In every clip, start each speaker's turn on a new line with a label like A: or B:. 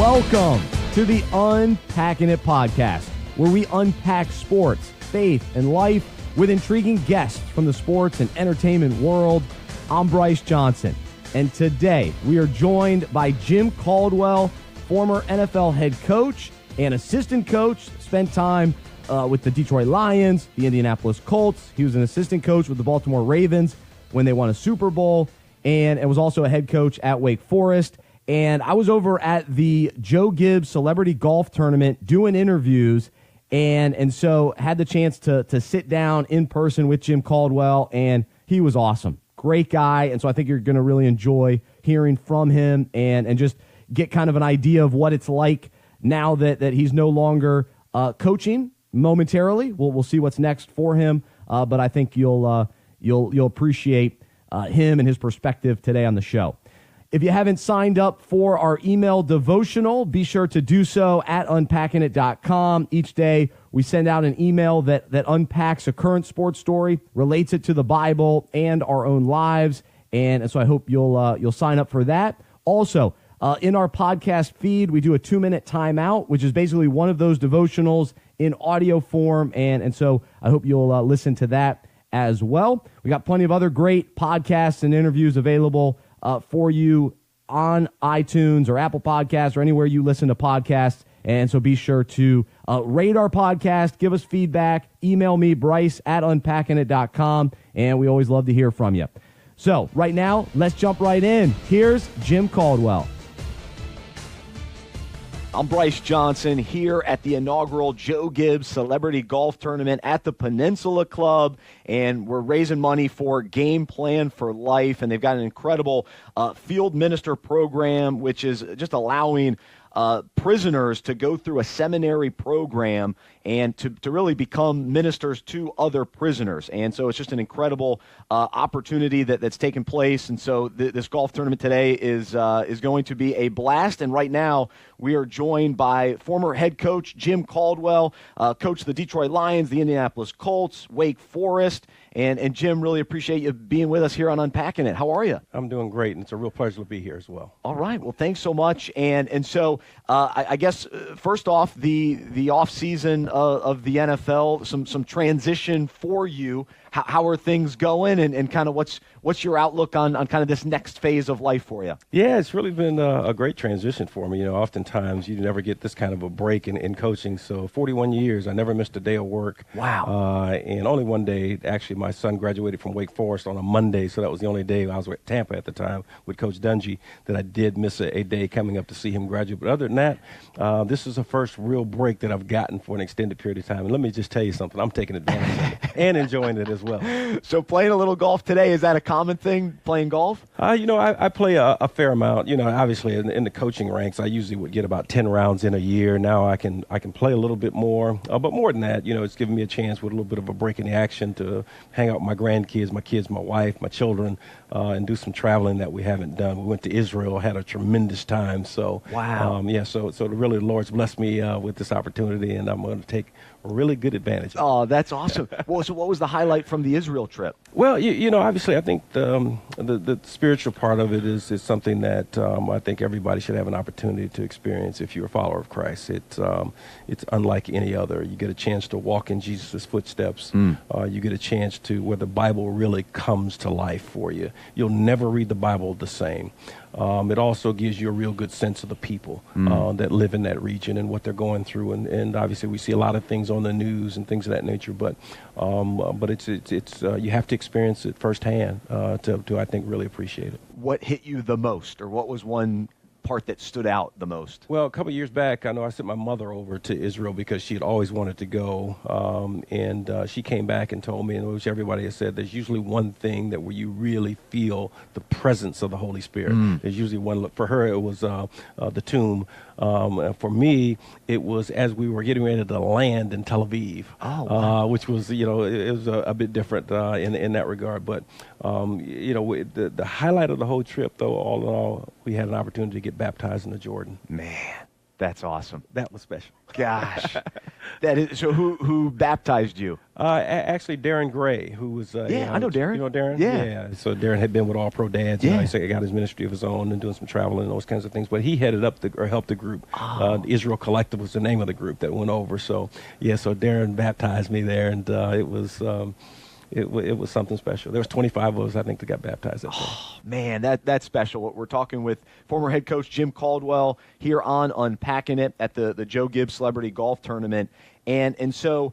A: Welcome to the Unpacking It podcast, where we unpack sports, faith, and life with intriguing guests from the sports and entertainment world. I'm Bryce Johnson, and today we are joined by Jim Caldwell, former NFL head coach and assistant coach, spent time with the Detroit Lions, the Indianapolis Colts. He was an assistant coach with the Baltimore Ravens when they won a Super Bowl, and was also a head coach at Wake Forest. And I was over at the Joe Gibbs Celebrity Golf Tournament doing interviews, and so had the chance to sit down in person with Jim Caldwell, and he was awesome. Great guy, and so I think you're going to really enjoy hearing from him and just get kind of an idea of what it's like now that he's no longer coaching momentarily. We'll see what's next for him, but I think you'll appreciate him and his perspective today on the show. If you haven't signed up for our email devotional, be sure to do so at unpackingit.com. Each day, we send out an email that unpacks a current sports story, relates it to the Bible and our own lives, and so I hope you'll sign up for that. Also, in our podcast feed, we do a 2-minute timeout, which is basically one of those devotionals in audio form, and so I hope you'll listen to that as well. We got plenty of other great podcasts and interviews available for you on iTunes or Apple Podcasts or anywhere you listen to podcasts. And so be sure to rate our podcast, give us feedback, email me, Bryce at unpackingit.com, and we always love to hear from you. So right now, let's jump right in. Here's Jim Caldwell. I'm Bryce Johnson here at the inaugural Joe Gibbs Celebrity Golf Tournament at the Peninsula Club, and we're raising money for Game Plan for Life, and they've got an incredible field minister program, which is just allowing prisoners to go through a seminary program and to really become ministers to other prisoners. And so it's just an incredible opportunity that's taken place. And so this golf tournament today is going to be a blast. And right now we are joined by former head coach Jim Caldwell, coach of the Detroit Lions, the Indianapolis Colts, Wake Forest. And Jim, really appreciate you being with us here on Unpacking It. How are you?
B: I'm doing great, and it's a real pleasure to be here as well.
A: All right. Well, thanks so much. And so I guess first off, the off season of the NFL, some transition for you. How are things going, and kind of what's your outlook on kind of this next phase of life for you?
B: Yeah, it's really been a great transition for me. You know, oftentimes you never get this kind of a break in coaching. So 41 years, I never missed a day of work.
A: Wow.
B: And only one day, actually, my son graduated from Wake Forest on a Monday, so that was the only day I was at Tampa at the time with Coach Dungy that I did miss a day coming up to see him graduate. But other than that, this is the first real break that I've gotten for an extended period of time. And let me just tell you something. I'm taking advantage of it and enjoying it as well.
A: So playing a little golf today, is that a common thing, playing golf?
B: I play a fair amount. You know, obviously in the coaching ranks, I usually would get about 10 rounds in a year. Now I can play a little bit more. But more than that, you know, it's given me a chance with a little bit of a break in the action to hang out with my grandkids, my kids, my wife, my children, and do some traveling that we haven't done. We went to Israel, had a tremendous time. So,
A: wow.
B: So really the Lord's blessed me with this opportunity, and I'm going to take really good advantage of it.
A: Oh, that's awesome. Well, so what was the highlight from the Israel trip?
B: Well, you know, obviously, I think the spiritual part of it is something that I think everybody should have an opportunity to experience if you're a follower of Christ. It's unlike any other. You get a chance to walk in Jesus' footsteps. You get a chance to where the Bible really comes to life for you. You'll never read the Bible the same. It also gives you a real good sense of the people that live in that region and what they're going through. And obviously, we see a lot of things on the news and things of that nature. But it's you have to experience it firsthand to I think really appreciate it.
A: What hit you the most, or what was one part that stood out the most?
B: Well, a couple of years back, I know I sent my mother over to Israel because she had always wanted to go, and she came back and told me, and which everybody has said, there's usually one thing that where you really feel the presence of the Holy Spirit. There's usually one. For her, it was the tomb. For me, it was as we were getting ready to land in Tel Aviv, which was, you know, it was a bit different in that regard. But, you know, the highlight of the whole trip, though, all in all, we had an opportunity to get baptized in the Jordan.
A: Man.
C: That's awesome.
B: That was special.
C: Gosh. That is, so who baptized you?
B: Actually, Darren Gray, who was...
C: I know Darren.
B: You know Darren?
C: Yeah.
B: So Darren had been with All Pro Dads.
C: Yeah.
B: He got his ministry of his own and doing some traveling and those kinds of things. But he headed up helped the group. The Israel Collective was the name of the group that went over. So, so Darren baptized me there, and it was... It was something special. There was 25 of us, I think, that got baptized that day.
C: Oh, man, that's special. We're talking with former head coach Jim Caldwell here on Unpacking It at the Joe Gibbs Celebrity Golf Tournament. And so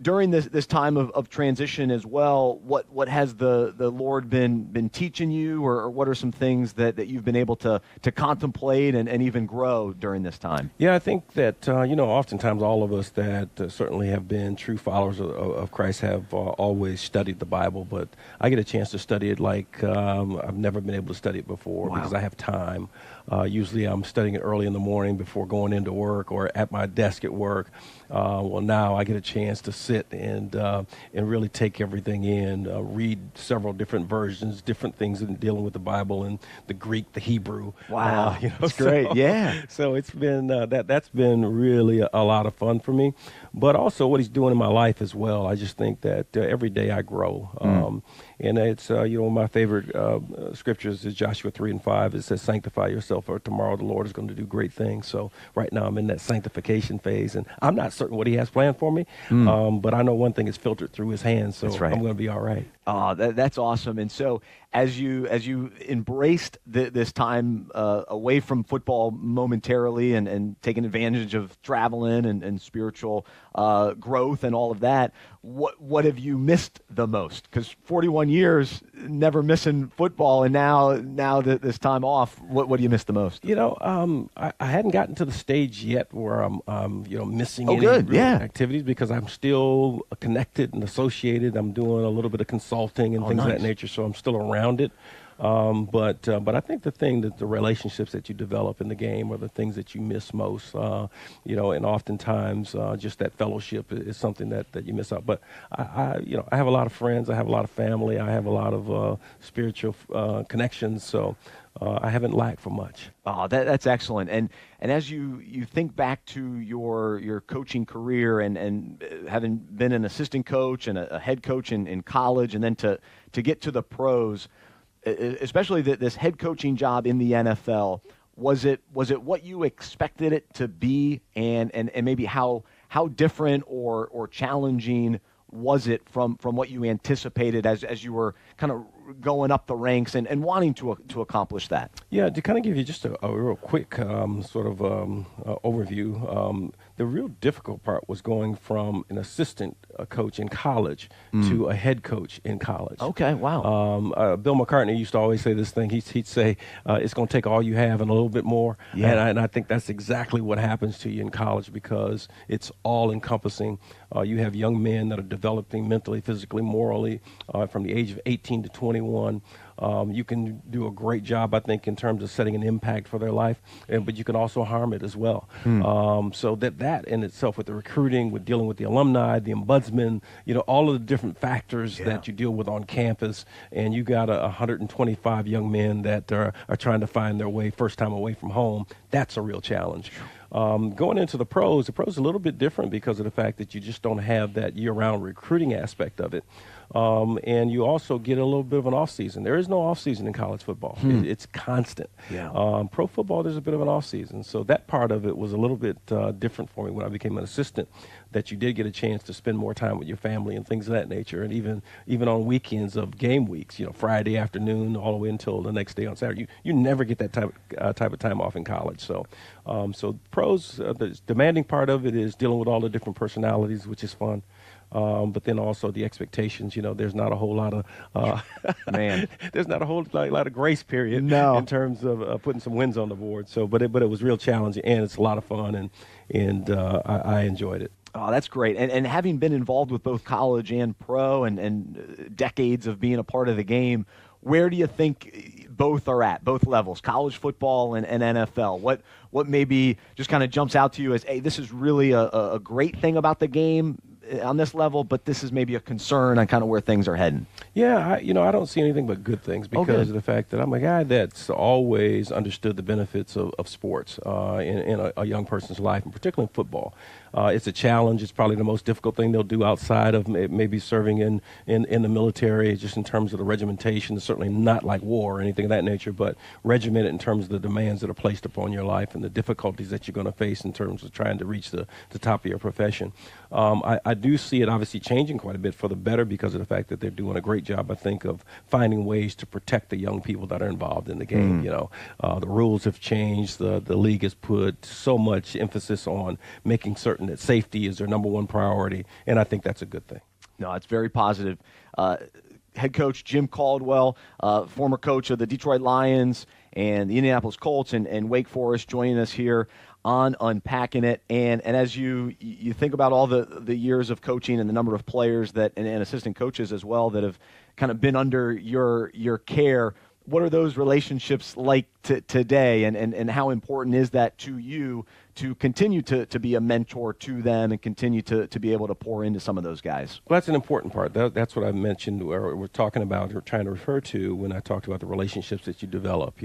C: during this time of transition as well, what has the Lord been teaching you, or what are some things that you've been able to contemplate and even grow during this time?
B: Yeah, I think that, oftentimes all of us that certainly have been true followers of Christ have always studied the Bible, but I get a chance to study it like I've never been able to study it before.
C: Wow.
B: Because I have time. Usually I'm studying it early in the morning before going into work or at my desk at work. Well, now I get a chance to sit and really take everything in, read several different versions, different things in dealing with the Bible and the Greek, the Hebrew.
C: Wow, that's great. Yeah.
B: So it's been that's been really a lot of fun for me, but also what he's doing in my life as well. I just think that every day I grow. And it's, one of my favorite scriptures is Joshua 3:5. It says, sanctify yourself, for tomorrow the Lord is going to do great things. So right now I'm in that sanctification phase, and I'm not certain what he has planned for me, but I know one thing is filtered through his hands, so I'm going to be all right.
C: That's awesome. And so as you embraced this time away from football momentarily and taking advantage of traveling and spiritual growth and all of that, what have you missed the most? Because 41 years, never missing football, and now this time off, what do you miss the most?
B: I hadn't gotten to the stage yet where I'm missing any activities, because I'm still connected and associated. I'm doing a little bit of consulting and things of that nature, so I'm still around it. But I think the relationships that you develop in the game are the things that you miss most, and oftentimes just that fellowship is something that you miss out. But I have a lot of friends, I have a lot of family, I have a lot of spiritual connections, so I haven't lacked for much.
C: Oh, that's excellent. And as you think back to your coaching career and having been an assistant coach and a head coach in college, and then to get to the pros, especially this head coaching job in the NFL, was it what you expected it to be, and maybe how different or challenging was it from what you anticipated as you were kind of going up the ranks and wanting to accomplish that? Yeah,
B: to kind of give you just a real quick overview, the real difficult part was going from an assistant coach in college to a head coach in college.
C: Okay, wow.
B: Bill McCartney used to always say this thing. He'd say, it's going to take all you have and a little bit more. Yeah. And I think that's exactly what happens to you in college, because it's all-encompassing. You have young men that are developing mentally, physically, morally, from the age of 18 to 21. You can do a great job, I think, in terms of setting an impact for their life, but you can also harm it as well. So that in itself, with the recruiting, with dealing with the alumni, the ombudsman, all of the different factors that you deal with on campus, and you got 125 young men that are trying to find their way first time away from home. That's a real challenge. Going into the pros are a little bit different because of the fact that you just don't have that year-round recruiting aspect of it. And you also get a little bit of an off-season. There is no off-season in college football. It's constant. Yeah. Pro football, there's a bit of an off-season. So that part of it was a little bit different for me when I became an assistant, that you did get a chance to spend more time with your family and things of that nature. And even on weekends of game weeks, Friday afternoon all the way until the next day on Saturday, you never get that type of time off in college. So pros, the demanding part of it is dealing with all the different personalities, which is fun. But then also the expectations, there's not a whole lot of, there's not a whole lot of grace period in terms of putting some wins on the board. So, but it was real challenging, and it's a lot of fun, and I enjoyed it.
C: Oh, that's great. And having been involved with both college and pro and decades of being a part of the game, where do you think both are at, both levels, college football and NFL? What maybe just kind of jumps out to you as, hey, this is really a great thing about the game on this level, but this is maybe a concern on kind of where things are heading?
B: Yeah, I don't see anything but good things because of the fact that I'm a guy that's always understood the benefits of sports in a young person's life, and particularly in football. It's a challenge. It's probably the most difficult thing they'll do outside of maybe serving in the military, just in terms of the regimentation. It's certainly not like war or anything of that nature, but regimented in terms of the demands that are placed upon your life and the difficulties that you're going to face in terms of trying to reach the top of your profession. I do see it obviously changing quite a bit for the better because of the fact that they're doing a great job, I think, of finding ways to protect the young people that are involved in the game. The rules have changed. The league has put so much emphasis on making certain that safety is their number one priority, and I think that's a good thing.
C: No, it's very positive. Head coach Jim Caldwell, former coach of the Detroit Lions and the Indianapolis Colts and Wake Forest, joining us here on Unpacking It. And as you think about all the years of coaching and the number of players that and assistant coaches as well that have kind of been under your care, what are those relationships like today, and how important is that to you to continue to be a mentor to them and continue to be able to pour into some of those guys?
B: Well, that's an important part. That's what I mentioned, or we're talking about, or trying to refer to when I talked about the relationships that you develop.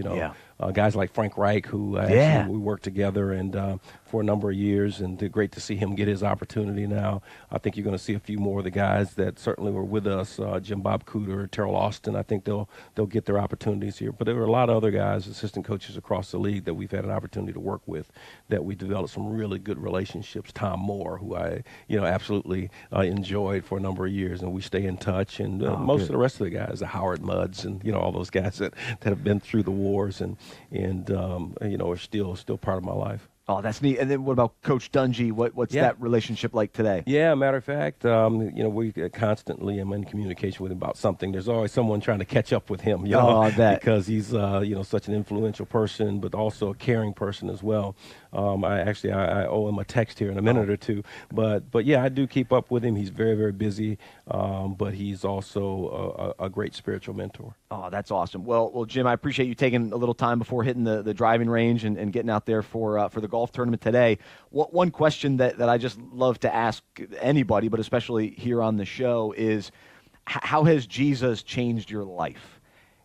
B: Guys like Frank Reich, who actually we worked together and for a number of years, and great to see him get his opportunity now. I think you're going to see a few more of the guys that certainly were with us, Jim Bob Cooter, Terrell Austin. I think they'll get their opportunities here. But there were a lot of other guys, assistant coaches across the league that we've had an opportunity to work with, that we developed some really good relationships. Tom Moore, who I absolutely enjoyed for a number of years, and we stay in touch. And most of the rest of the guys, the Howard Mudds, and all those guys that have been through the wars and are still part of my life.
C: Oh, that's neat. And then what about Coach Dungy? What's that relationship like today?
B: Yeah, matter of fact, we constantly am in communication with him about something. There's always someone trying to catch up with him,
C: I bet.
B: because he's, such an influential person, but also a caring person as well. I owe him a text here in a minute or two, but yeah, I do keep up with him. He's very, very busy, but he's also a great spiritual mentor.
C: Oh, that's awesome. Well, Jim, I appreciate you taking a little time before hitting the driving range and getting out there for the golf tournament today. One question that I just love to ask anybody, but especially here on the show, is how has Jesus changed your life?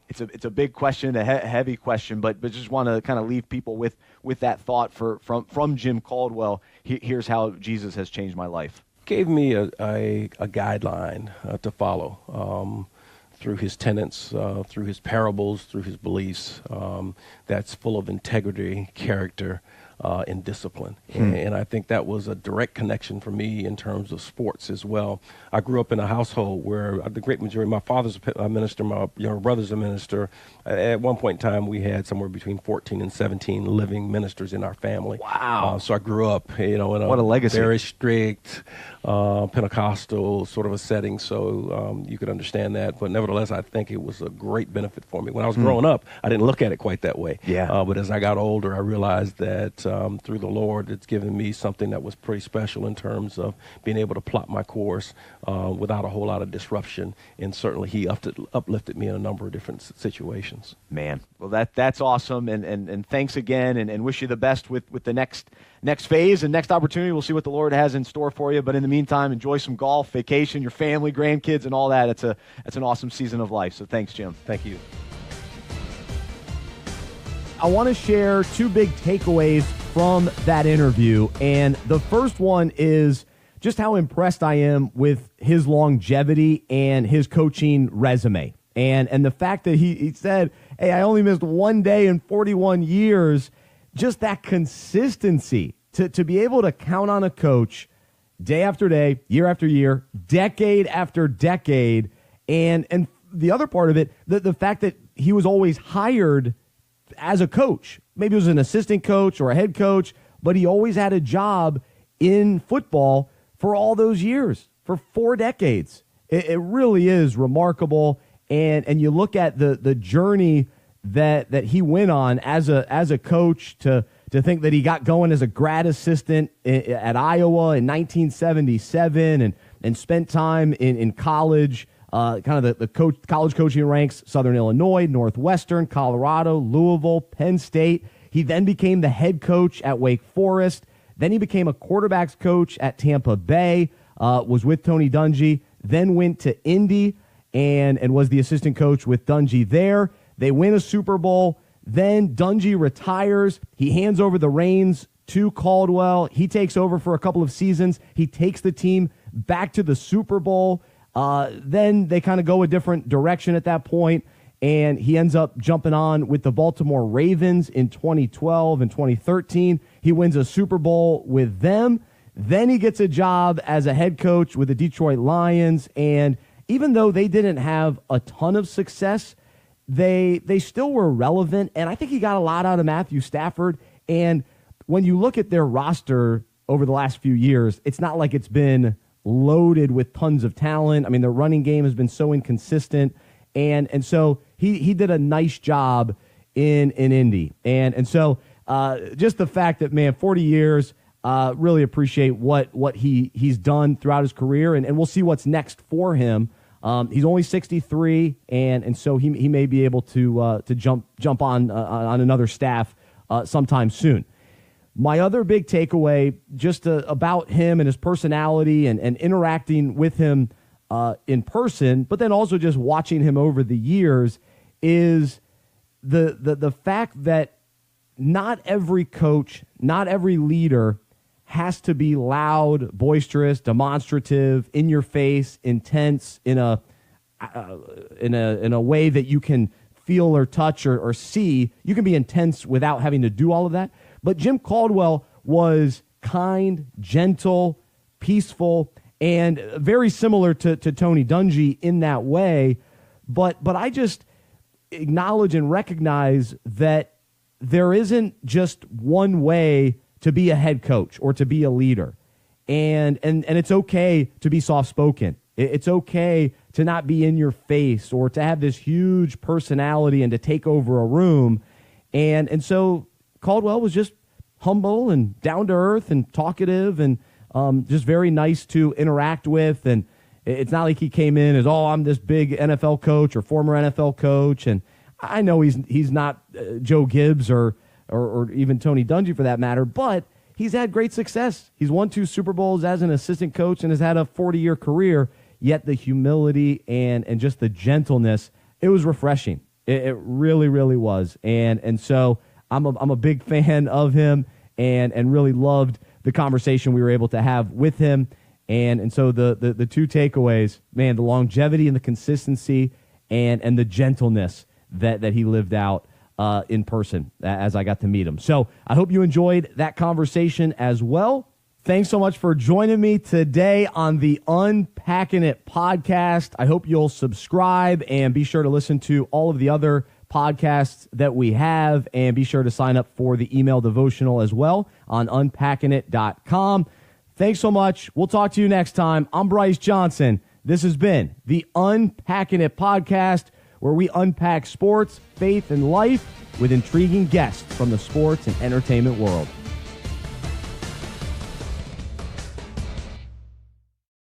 C: It's a big question, a heavy question, but just want to kind of leave people with that thought from Jim Caldwell. Here's how Jesus has changed my life.
B: Gave me a guideline to follow through his tenets, through his parables, through his beliefs. That's full of integrity, character, and discipline. And I think that was a direct connection for me in terms of sports as well. I grew up in a household where the great majority, my father's a minister, my younger brother's a minister. At one point in time, we had somewhere between 14 and 17 living ministers in our family.
C: Wow.
B: So I grew up, in
C: what a legacy.
B: Very strict Pentecostal sort of a setting, so you could understand that. But nevertheless, I think it was a great benefit for me. When I was growing up, I didn't look at it quite that way.
C: Yeah.
B: But as I got older, I realized that through the Lord, it's given me something that was pretty special in terms of being able to plot my course without a whole lot of disruption. And certainly he uplifted me in a number of different situations.
C: Man, well, that's awesome. And thanks again, and wish you the best with the next phase and next opportunity. We'll see what the Lord has in store for you. But in the meantime, enjoy some golf, vacation, your family, grandkids, and all that. It's an awesome season of life. So thanks, Jim.
B: Thank you.
A: I want to share two big takeaways from that interview. And the first one is just how impressed I am with his longevity and his coaching resume. And the fact that he said, hey, I only missed one day in 41 years, just that consistency to be able to count on a coach day after day, year after year, decade after decade. And the other part of it, the fact that he was always hired as a coach. Maybe it was an assistant coach or a head coach, but he always had a job in football for all those years, for 4 decades. It really is remarkable. And you look at the journey that he went on as a coach to think that he got going as a grad assistant at Iowa in 1977 and spent time in college, kind of the college coaching ranks, Southern Illinois, Northwestern, Colorado, Louisville, Penn State. He then became the head coach at Wake Forest. Then he became a quarterbacks coach at Tampa Bay, was with Tony Dungy, then went to Indy. and was the assistant coach with Dungy there. They win a Super Bowl. Then Dungy retires. He hands over the reins to Caldwell. He takes over for a couple of seasons. He takes the team back to the Super Bowl. Then they kind of go a different direction at that point, and he ends up jumping on with the Baltimore Ravens in 2012 and 2013. He wins a Super Bowl with them. Then he gets a job as a head coach with the Detroit Lions, and even though they didn't have a ton of success, they still were relevant, and I think he got a lot out of Matthew Stafford. And when you look at their roster over the last few years, it's not like it's been loaded with tons of talent. I mean, their running game has been so inconsistent, and so he did a nice job in Indy. And so just the fact that, man, 40 years, really appreciate what he's done throughout his career, and we'll see what's next for him. He's only 63, and so he may be able to jump on another staff sometime soon. My other big takeaway, just about him and his personality and interacting with him in person, but then also just watching him over the years, is the fact that not every coach, not every leader has to be loud, boisterous, demonstrative, in your face, intense, in a way that you can feel or touch or see. You can be intense without having to do all of that. But Jim Caldwell was kind, gentle, peaceful, and very similar to Tony Dungy in that way. But I just acknowledge and recognize that there isn't just one way to be a head coach or to be a leader. And it's okay to be soft-spoken. It's okay to not be in your face or to have this huge personality and to take over a room. And so Caldwell was just humble and down to earth and talkative and just very nice to interact with. And it's not like he came in as, I'm this big NFL coach or former NFL coach. And I know he's not Joe Gibbs or even Tony Dungy for that matter, but he's had great success. He's won 2 Super Bowls as an assistant coach and has had a 40-year career, yet the humility and just the gentleness, it was refreshing. It really, really was. And so I'm a big fan of him and really loved the conversation we were able to have with him. And so the 2 takeaways, man, the longevity and the consistency and the gentleness that he lived out in person as I got to meet him. So I hope you enjoyed that conversation as well. Thanks so much for joining me today on the Unpacking It podcast. I hope you'll subscribe and be sure to listen to all of the other podcasts that we have, and be sure to sign up for the email devotional as well on unpackingit.com. Thanks so much. We'll talk to you next time. I'm Bryce Johnson. This has been the Unpacking It podcast, where we unpack sports, faith, and life with intriguing guests from the sports and entertainment world.